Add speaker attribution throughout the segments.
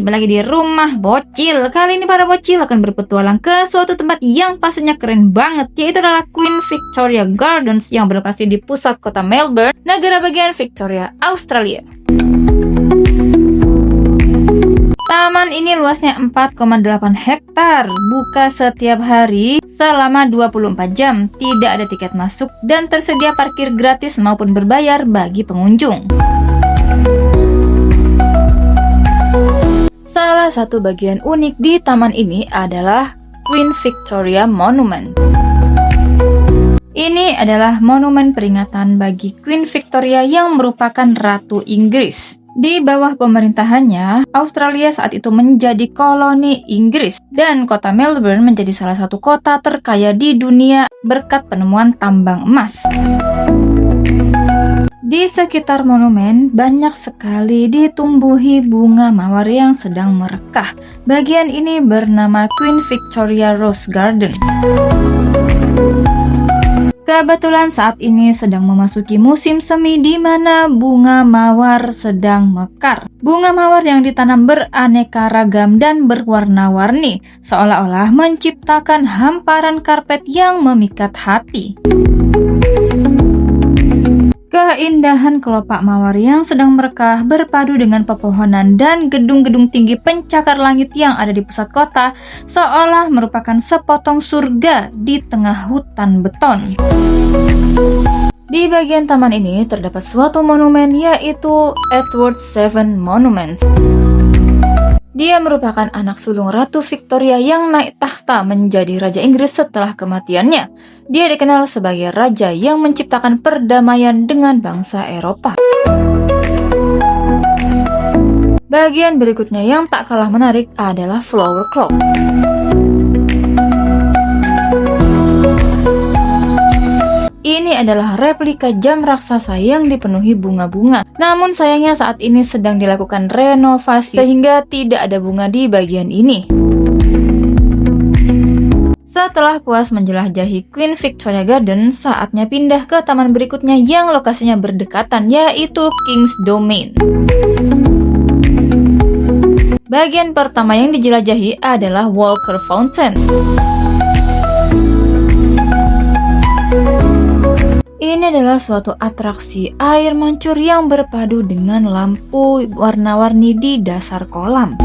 Speaker 1: kembali lagi di rumah bocil. Kali ini para bocil akan berpetualang ke suatu tempat yang pastinya keren banget, yaitu adalah Queen Victoria Gardens yang berlokasi di pusat kota Melbourne, negara bagian Victoria, Australia. Taman ini luasnya 4,8 hektar, buka setiap hari selama 24 jam, tidak ada tiket masuk dan tersedia parkir gratis maupun berbayar bagi pengunjung. Salah satu bagian unik di taman ini adalah Queen Victoria Monument. Ini adalah monumen peringatan bagi Queen Victoria yang merupakan Ratu Inggris. Di bawah pemerintahannya, Australia saat itu menjadi koloni Inggris dan kota Melbourne menjadi salah satu kota terkaya di dunia berkat penemuan tambang emas. Di sekitar monumen banyak sekali ditumbuhi bunga mawar yang sedang merekah. Bagian ini bernama Queen Victoria Rose Garden. Kebetulan saat ini sedang memasuki musim semi di mana bunga mawar sedang mekar. Bunga mawar yang ditanam beraneka ragam dan berwarna-warni, seolah-olah menciptakan hamparan karpet yang memikat hati. Keindahan kelopak mawar yang sedang merekah berpadu dengan pepohonan dan gedung-gedung tinggi pencakar langit yang ada di pusat kota seolah merupakan sepotong surga di tengah hutan beton. Di bagian taman ini terdapat suatu monumen yaitu Edward VII Monument. Dia merupakan anak sulung Ratu Victoria yang naik tahta menjadi Raja Inggris setelah kematiannya. Dia dikenal sebagai raja yang menciptakan perdamaian dengan bangsa Eropa. Bagian berikutnya yang tak kalah menarik adalah Flower Clock. Ini adalah replika jam raksasa yang dipenuhi bunga-bunga. Namun sayangnya saat ini sedang dilakukan renovasi sehingga tidak ada bunga di bagian ini. Setelah puas menjelajahi Queen Victoria Garden, saatnya pindah ke taman berikutnya yang lokasinya berdekatan, yaitu King's Domain. Bagian pertama yang dijelajahi adalah Walker Fountain. Ini adalah suatu atraksi air mancur yang berpadu dengan lampu warna-warni di dasar kolam.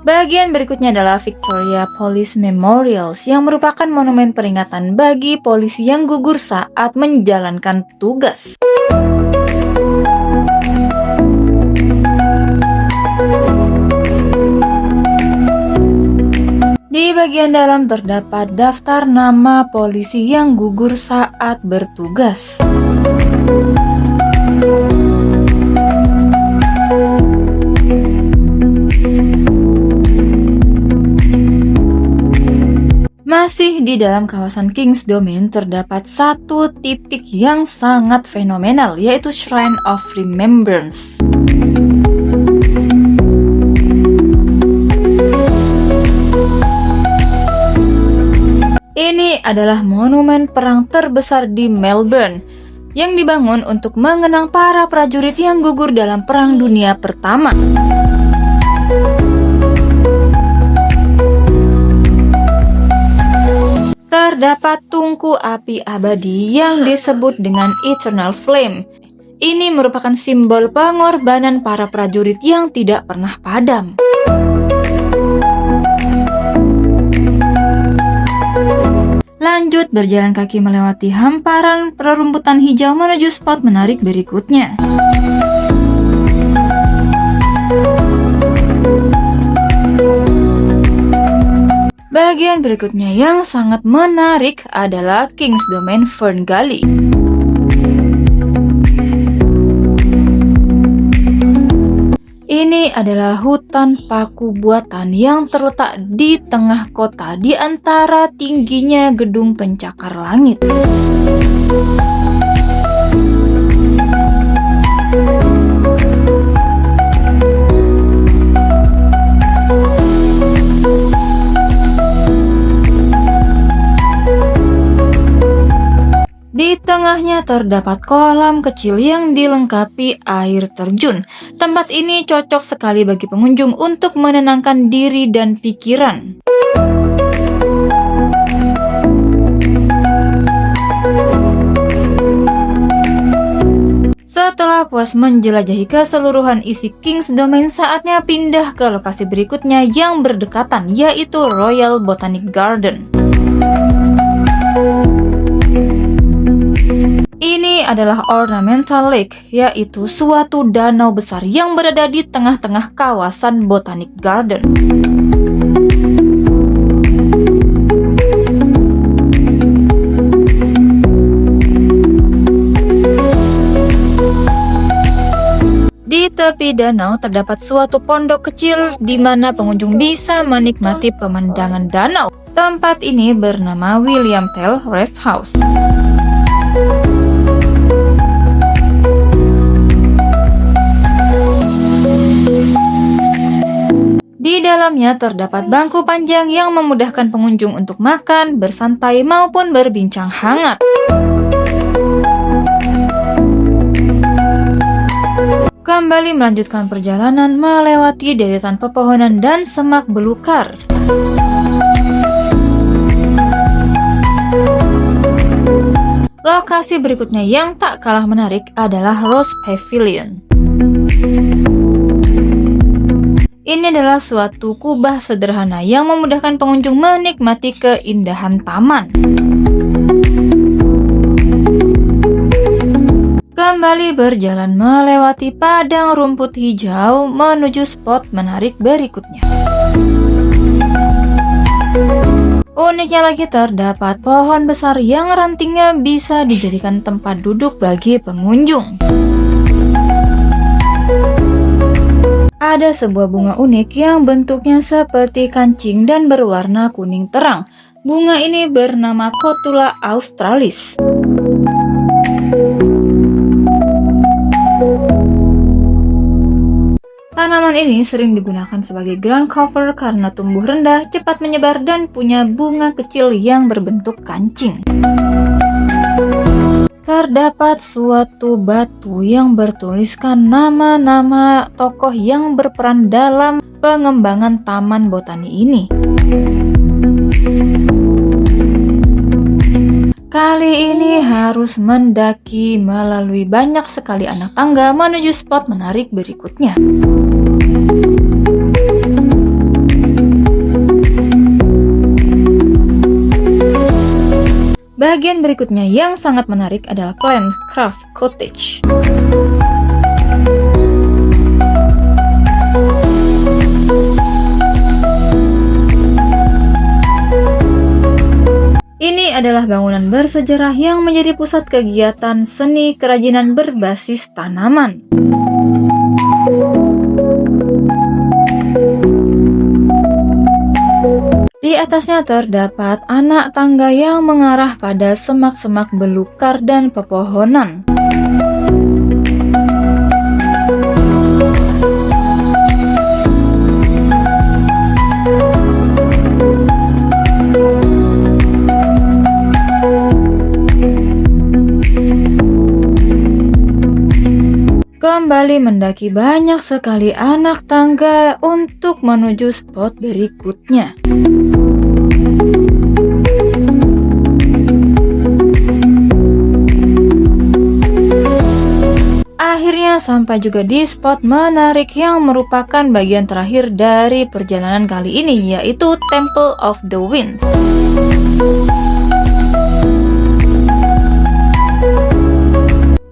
Speaker 1: Bagian berikutnya adalah Victoria Police Memorials yang merupakan monumen peringatan bagi polisi yang gugur saat menjalankan tugas. Di bagian dalam terdapat daftar nama polisi yang gugur saat bertugas. Masih di dalam kawasan King's Domain terdapat satu titik yang sangat fenomenal, yaitu Shrine of Remembrance. Ini adalah monumen perang terbesar di Melbourne yang dibangun untuk mengenang para prajurit yang gugur dalam Perang Dunia Pertama. Terdapat tungku api abadi yang disebut dengan Eternal Flame. Ini merupakan simbol pengorbanan para prajurit yang tidak pernah padam. Lanjut berjalan kaki melewati hamparan perumputan hijau menuju spot menarik berikutnya. Bagian berikutnya yang sangat menarik adalah King's Domain Fern Gully. Ini adalah hutan paku buatan yang terletak di tengah kota di antara tingginya gedung pencakar langit. Di tengahnya dalamnya terdapat kolam kecil yang dilengkapi air terjun. Tempat ini cocok sekali bagi pengunjung untuk menenangkan diri dan pikiran. Setelah puas menjelajahi keseluruhan isi King's Domain, saatnya pindah ke lokasi berikutnya yang berdekatan, yaitu Royal Botanic Garden. Ini adalah Ornamental Lake, yaitu suatu danau besar yang berada di tengah-tengah kawasan Botanic Garden. Di tepi danau terdapat suatu pondok kecil di mana pengunjung bisa menikmati pemandangan danau. Tempat ini bernama William Tell Rest House. Di dalamnya terdapat bangku panjang yang memudahkan pengunjung untuk makan, bersantai, maupun berbincang hangat. Kembali melanjutkan perjalanan melewati deretan pepohonan dan semak belukar. Lokasi berikutnya yang tak kalah menarik adalah Rose Pavilion. Ini adalah suatu kubah sederhana yang memudahkan pengunjung menikmati keindahan taman. Kembali berjalan melewati padang rumput hijau menuju spot menarik berikutnya. Uniknya lagi terdapat pohon besar yang rantingnya bisa dijadikan tempat duduk bagi pengunjung. Ada sebuah bunga unik yang bentuknya seperti kancing dan berwarna kuning terang. Bunga ini bernama Cotula australis. Tanaman ini sering digunakan sebagai ground cover karena tumbuh rendah, cepat menyebar, dan punya bunga kecil yang berbentuk kancing. Terdapat suatu batu yang bertuliskan nama-nama tokoh yang berperan dalam pengembangan taman botani ini. Kali ini harus mendaki melalui banyak sekali anak tangga menuju spot menarik berikutnya. Bagian berikutnya yang sangat menarik adalah Plantcraft Cottage. Ini adalah bangunan bersejarah yang menjadi pusat kegiatan seni kerajinan berbasis tanaman. Di atasnya terdapat anak tangga yang mengarah pada semak-semak belukar dan pepohonan. Kembali mendaki banyak sekali anak tangga untuk menuju spot berikutnya. Akhirnya sampai juga di spot menarik yang merupakan bagian terakhir dari perjalanan kali ini, yaitu Temple of the Wind.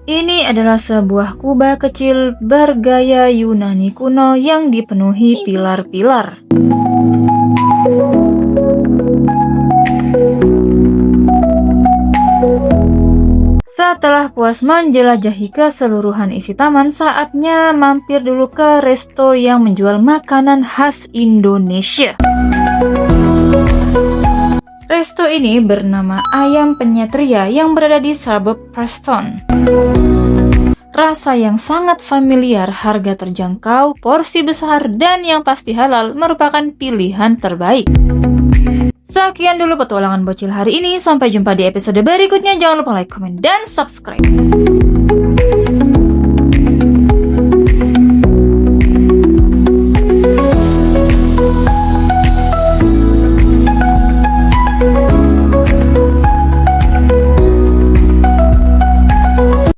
Speaker 1: Ini adalah sebuah kubah kecil bergaya Yunani kuno yang dipenuhi pilar-pilar. Setelah puas menjelajahi keseluruhan isi taman, saatnya mampir dulu ke resto yang menjual makanan khas Indonesia. Resto ini bernama Ayam Penyet Ria yang berada di suburb Preston. Rasa yang sangat familiar, harga terjangkau, porsi besar, dan yang pasti halal merupakan pilihan terbaik. Sekian dulu petualangan bocil hari ini. Sampai jumpa di episode berikutnya. Jangan lupa like, komen, dan subscribe.